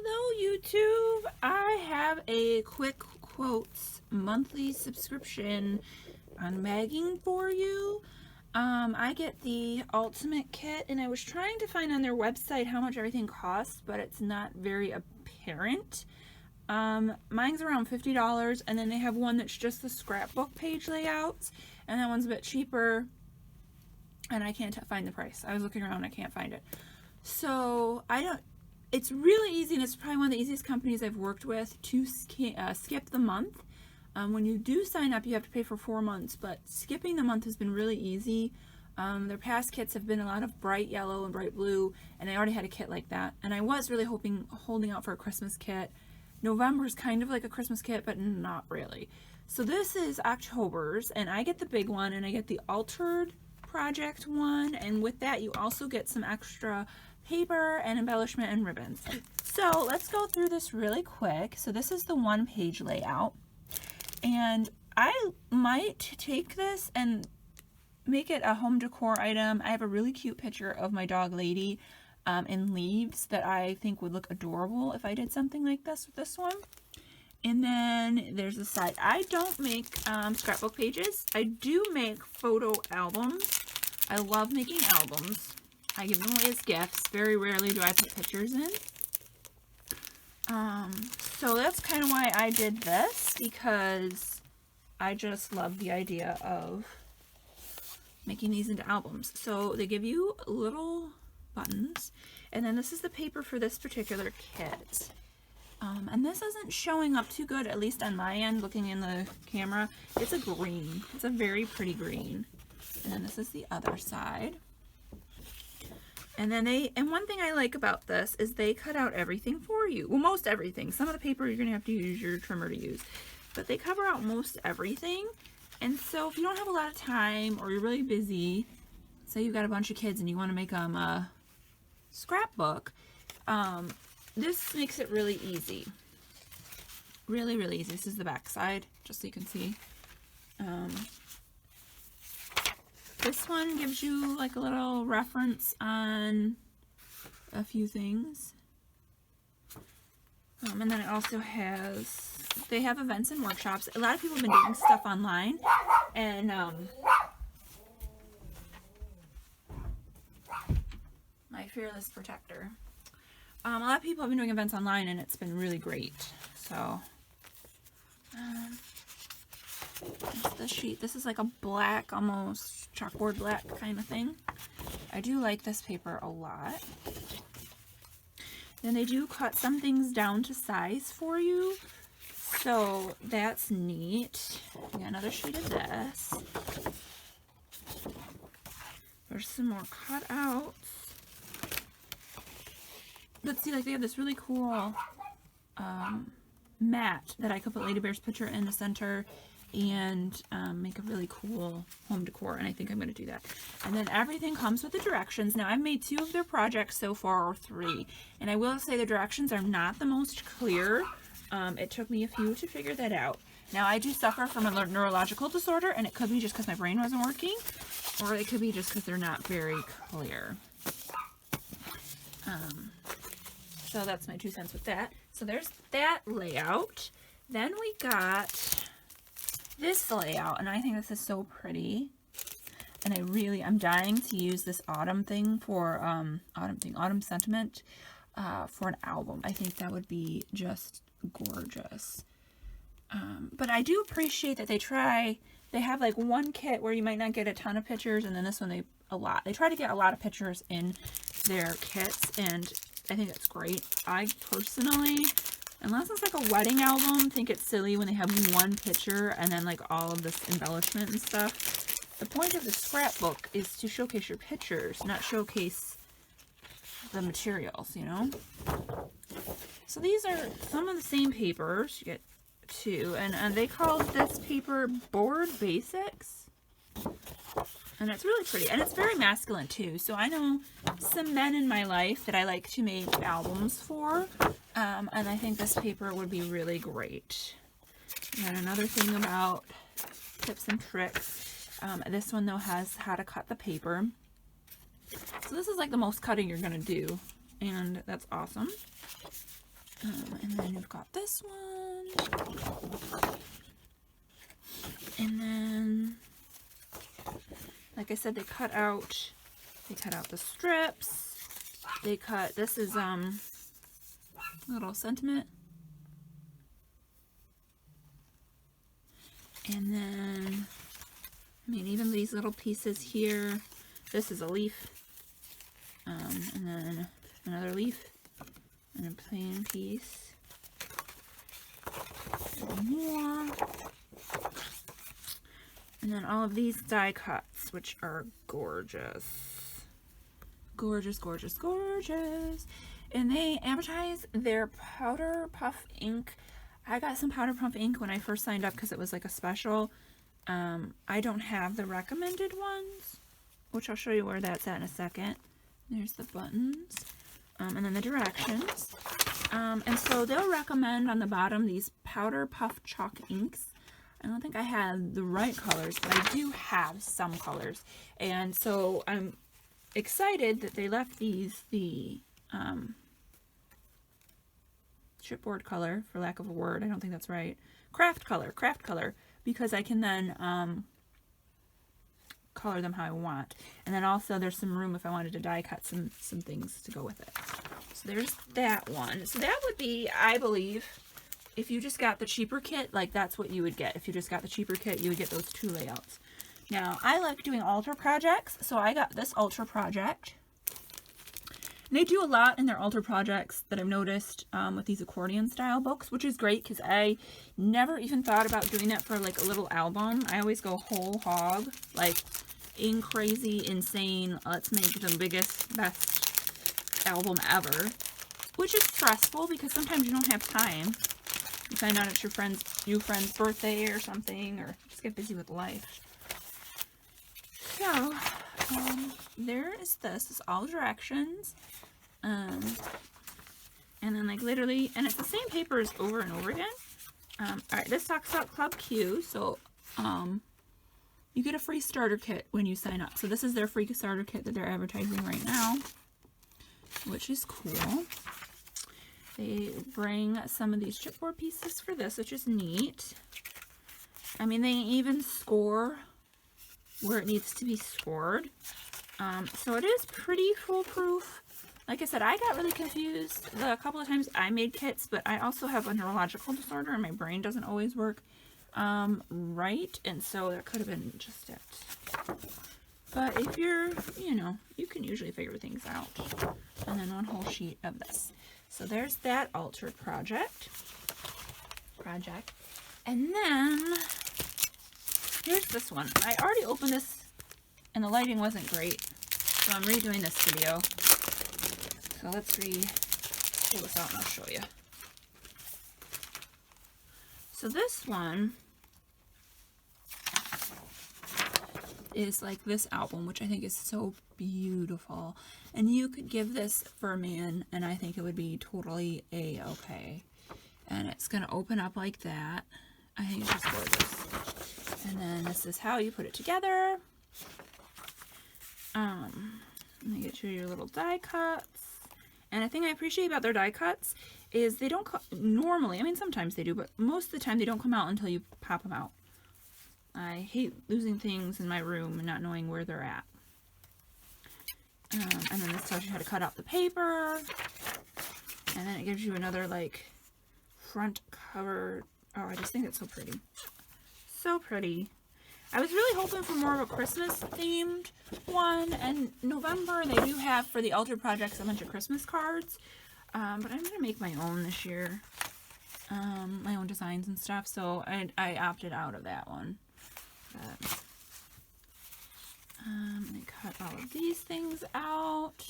Hello YouTube! I have a quick quotes monthly subscription on Magging for you. I get the ultimate kit and I was trying to find on their website how much everything costs, but it's not very apparent. Mine's around $50 and then they have one that's just the scrapbook page layouts and that one's a bit cheaper and I can't find the price. I was looking around, I can't find it. So it's really easy, and it's probably one of the easiest companies I've worked with to skip the month. When you do sign up, you have to pay for 4 months, but skipping the month has been really easy. Their past kits have been a lot of bright yellow and bright blue, and I already had a kit like that. And I was really holding out for a Christmas kit. November's kind of like a Christmas kit, but not really. So this is October's, and I get the big one, and I get the Altered Project one, and with that you also get some extra paper and embellishment and ribbons. So let's go through this really quick. So this is the one page layout, and I might take this and make it a home decor item. I have a really cute picture of my dog Lady in leaves that I think would look adorable if I did something like this with this one. And then there's the side. I don't make scrapbook pages. I do make photo albums. I love making albums. I give them away as gifts. Very rarely do I put pictures in. So that's kind of why I did this, because I just love the idea of making these into albums. So they give you little buttons, and then this is the paper for this particular kit. And this isn't showing up too good, at least on my end, looking in the camera. It's a green. It's a very pretty green. And then this is the other side. And then and one thing I like about this is they cut out everything for you. Well, most everything. Some of the paper you're going to have to use your trimmer to use. But they cover out most everything. And so if you don't have a lot of time or you're really busy, say you've got a bunch of kids and you want to make them a scrapbook, this makes it really easy. Really, really easy. This is the back side, just so you can see. This one gives you like a little reference on a few things. And then it also has, they have events and workshops. A lot of people have been doing stuff online, and my fearless protector. A lot of people have been doing events online, and it's been really great. So this sheet, this is like a black, almost chalkboard black kind of thing. I do like this paper a lot. Then they do cut some things down to size for you, so that's neat. We got another sheet of this. There's some more cutouts. But see, like, they have this really cool mat that I could put Lady Bear's picture in the center and make a really cool home decor, and I think I'm going to do that. And then everything comes with the directions. Now, I've made 2 of their projects so far, or 3, and I will say the directions are not the most clear. It took me a few to figure that out. Now, I do suffer from a neurological disorder, and it could be just because my brain wasn't working, or it could be just because they're not very clear. So that's my 2 cents with that. So there's that layout. Then we got this layout, and I think this is so pretty. And I'm dying to use this autumn thing for, autumn sentiment for an album. I think that would be just gorgeous. But I do appreciate that they have like one kit where you might not get a ton of pictures, and then this one they try to get a lot of pictures in their kits, and I think that's great. I personally, unless it's like a wedding album, think it's silly when they have one picture and then like all of this embellishment and stuff. The point of the scrapbook is to showcase your pictures, not showcase the materials, you know? So these are some of the same papers. You get 2, and they called this paper Board Basics. And it's really pretty, and it's very masculine too. So I know some men in my life that I like to make albums for, and I think this paper would be really great. And another thing about tips and tricks, this one though has how to cut the paper. So this is like the most cutting you're gonna do, and that's awesome. And then you've got this one. And then, like I said, they cut out the strips. This is little sentiment. And then, I mean, even these little pieces here, this is a leaf. And then another leaf and a plain piece. And more. And then all of these die cuts, which are gorgeous. Gorgeous, gorgeous, gorgeous. And they advertise their powder puff ink. I got some powder puff ink when I first signed up because it was like a special. I don't have the recommended ones, which I'll show you where that's at in a second. There's the buttons, and then the directions. And so they'll recommend on the bottom these powder puff chalk inks. I don't think I have the right colors, but I do have some colors. And so I'm excited that they left these the chipboard color, for lack of a word. I don't think that's right. Craft color, because I can then color them how I want. And then also there's some room if I wanted to die cut some things to go with it. So there's that one. So that would be, I believe, if you just got the cheaper kit, like that's what you would get. If you just got the cheaper kit, you would get those 2 layouts. Now, I like doing Ultra projects, so I got this Ultra project. And they do a lot in their Ultra projects that I've noticed with these accordion style books, which is great because I never even thought about doing that for like a little album. I always go whole hog, like crazy, insane, let's make the biggest, best album ever, which is stressful because sometimes you don't have time. You find out it's your friend's birthday or something, or just get busy with life. So, there is this. It's all directions. And then like literally, and it's the same papers over and over again. Alright, this talks about Club Q. So, you get a free starter kit when you sign up. So this is their free starter kit that they're advertising right now, which is cool. They bring some of these chipboard pieces for this, which is neat. I mean, they even score where it needs to be scored. So it is pretty foolproof. Like I said, I got really confused the couple of times I made kits, but I also have a neurological disorder and my brain doesn't always work right. And so that could have been just it. But if you're, you can usually figure things out. And then one whole sheet of this. So there's that Ultra project. And then here's this one. I already opened this and the lighting wasn't great. So I'm redoing this video. So let's pull this out and I'll show you. So this one is like this album, which I think is so beautiful. And you could give this for a man, and I think it would be totally a-okay. And it's going to open up like that. I think it's just gorgeous. And then this is how you put it together. Let me get you your little die cuts. And a thing I appreciate about their die cuts is they don't normally, I mean sometimes they do, but most of the time they don't come out until you pop them out. I hate losing things in my room and not knowing where they're at. And then this tells you how to cut out the paper. And then it gives you another like front cover. Oh, I just think it's so pretty. So pretty. I was really hoping for more of a Christmas themed one. And November they do have for the Ultra projects a bunch of Christmas cards. But I'm going to make my own this year. My own designs and stuff. So I opted out of that one. Let me cut all of these things out.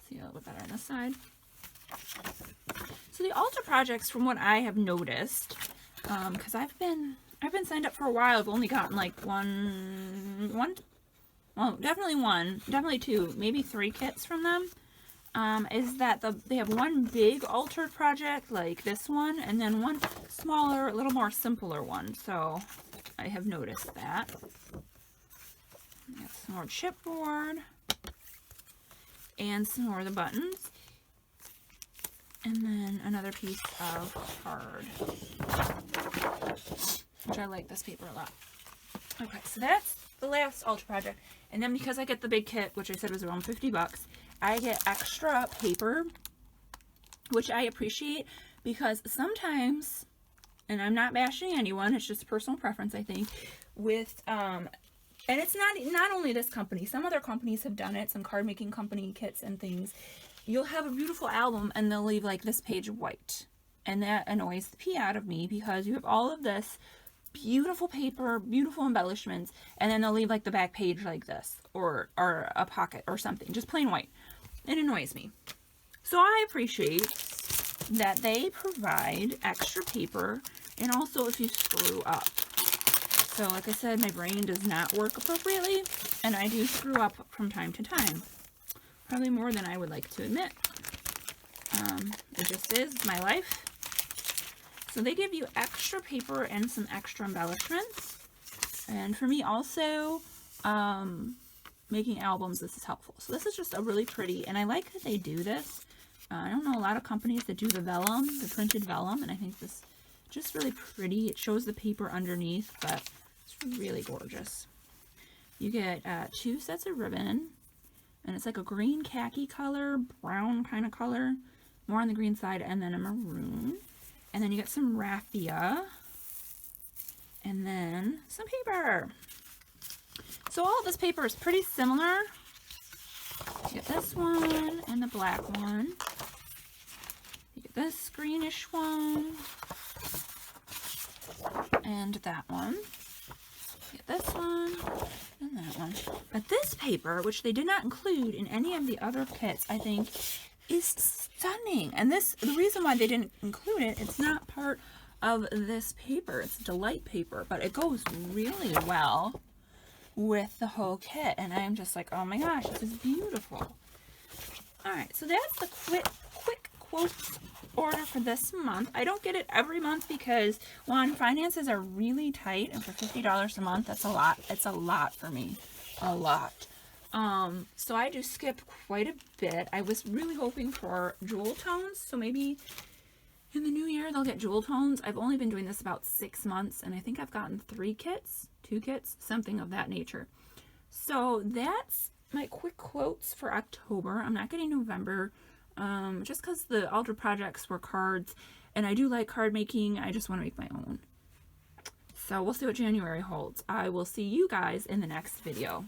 See a little bit better on this side. So the Ultra projects, from what I have noticed, because I've been signed up for a while. I've only gotten like definitely 2, maybe 3 kits from them. Is that they have one big Ultra project like this one, and then one smaller, a little more simpler one. So I have noticed that. We got some more chipboard and some more of the buttons. And then another piece of card, which I like this paper a lot. Okay, so that's the last Ultra project. And then because I get the big kit, which I said was around 50 bucks, I get extra paper, which I appreciate because sometimes, and I'm not bashing anyone, it's just personal preference, I think, with, and it's not only this company, some other companies have done it, some card making company kits and things. You'll have a beautiful album and they'll leave like this page white. And that annoys the pee out of me because you have all of this beautiful paper, beautiful embellishments, and then they'll leave like the back page like this, or a pocket or something, just plain white. It annoys me. So I appreciate that they provide extra paper, and also if you screw up. So like I said, my brain does not work appropriately, and I do screw up from time to time. Probably more than I would like to admit. It just is my life. So they give you extra paper and some extra embellishments. And for me also, making albums, this is helpful. So this is just a really pretty, and I like that they do this. I don't know a lot of companies that do the vellum, the printed vellum, and I think this just really pretty. It shows the paper underneath, but it's really gorgeous. You get 2 sets of ribbon, and it's like a green khaki color, brown kind of color, more on the green side, and then a maroon. And then you get some raffia, and then some paper. So all of this paper is pretty similar. You get this one and the black one. You get this greenish one and that one. You get this one and that one. But this paper, which they did not include in any of the other kits, I think is stunning. And this, the reason why they didn't include it, it's not part of this paper. It's Delight paper, but it goes really well with the whole kit. And I'm just like, oh my gosh, this is beautiful. All right, so that's the quick quotes order for this month. I don't get it every month because, one, finances are really tight, and for $50 a month, that's a lot. It's a lot for me, a lot. So I do skip quite a bit. I was really hoping for jewel tones, so maybe in the new year they'll get jewel tones. I've only been doing this about 6 months, and I think I've gotten 3 kits, 2 kits, something of that nature. So that's my quick quotes for October. I'm not getting November, just because the Ultra projects were cards, and I do like card making. I just want to make my own. So we'll see what January holds. I will see you guys in the next video.